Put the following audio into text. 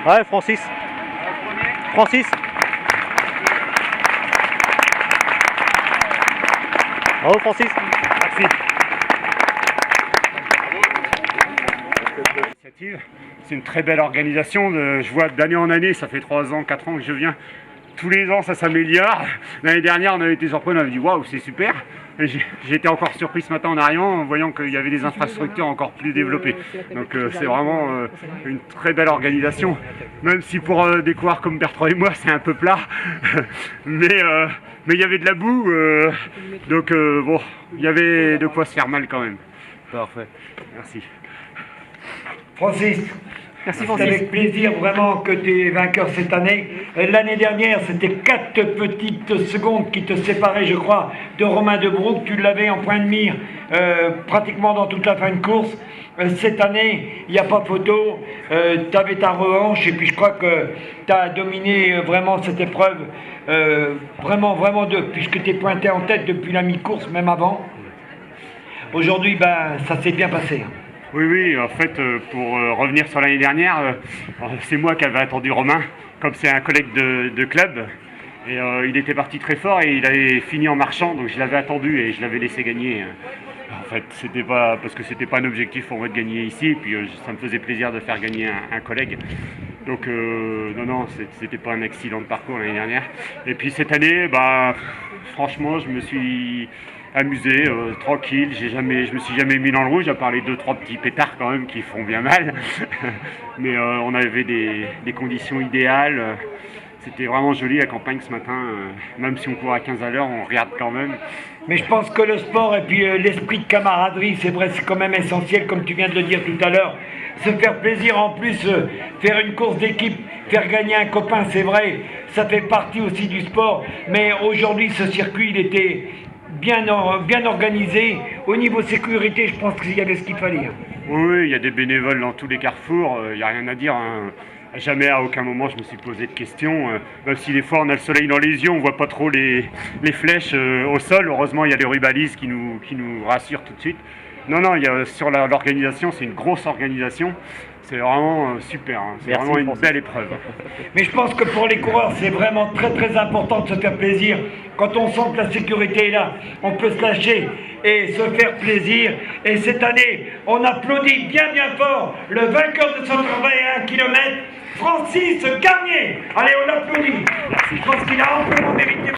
Ouais, Francis. Francis. Bravo, Francis. Merci. C'est une très belle organisation. Je vois d'année en année, ça fait 3 ans, 4 ans que je viens. Tous les ans, ça s'améliore. L'année dernière, on avait été surpris, on avait dit waouh, c'est super. J'ai été encore surpris ce matin en arrivant en voyant qu'il y avait des infrastructures encore plus développées. Donc c'est vraiment une très belle organisation. Même si pour des coureurs comme Bertrand et moi, c'est un peu plat. mais il y avait de la boue. Donc bon, il y avait de quoi se faire mal quand même. Parfait. Merci. Francis, Merci, c'est Francis. avec plaisir vraiment que tu es vainqueur cette année. L'année dernière, c'était 4 petites secondes qui te séparaient, je crois, de Romain Debroux. Tu l'avais en point de mire pratiquement dans toute la fin de course. Cette année, il n'y a pas photo. Tu avais ta revanche et puis je crois que tu as dominé vraiment cette épreuve. Vraiment, puisque tu es pointé en tête depuis la mi-course, même avant. Aujourd'hui, ça s'est bien passé. Oui, en fait, pour revenir sur l'année dernière, c'est moi qui avais attendu Romain, comme c'est un collègue de club. Et il était parti très fort et il avait fini en marchant, donc je l'avais attendu et je l'avais laissé gagner. En fait, c'était pas parce que c'était pas un objectif pour moi de gagner ici, et puis ça me faisait plaisir de faire gagner un collègue. Donc non, c'était pas un accident de parcours l'année dernière. Et puis cette année, franchement, je me suis amusé, tranquille. Je me suis jamais mis dans le rouge, à part les 2-3 petits pétards quand même qui font bien mal. Mais on avait des conditions idéales. C'était vraiment joli la campagne ce matin. Même si on court à 15 à l'heure, on regarde quand même. Mais je pense que le sport et puis l'esprit de camaraderie, c'est vrai, c'est quand même essentiel, comme tu viens de le dire tout à l'heure. Se faire plaisir en plus, faire une course d'équipe, faire gagner un copain, c'est vrai, ça fait partie aussi du sport. Mais aujourd'hui, ce circuit, il était bien organisé. Au niveau sécurité, je pense qu'il y avait ce qu'il fallait. Oui, il y a des bénévoles dans tous les carrefours, il n'y a rien à dire. Jamais, à aucun moment, je me suis posé de questions. Même si des fois, on a le soleil dans les yeux, on ne voit pas trop les flèches au sol. Heureusement, il y a les rubalises qui nous rassurent tout de suite. Non, sur l'organisation, c'est une grosse organisation. C'est vraiment super, hein. C'est vraiment une belle épreuve. Mais je pense que pour les coureurs, c'est vraiment très important de se faire plaisir. Quand on sent que la sécurité est là, on peut se lâcher et se faire plaisir. Et cette année, on applaudit bien fort le vainqueur de 181 km, Francis Garnier. Allez, on l'applaudit. Je pense qu'il a amplement mérité.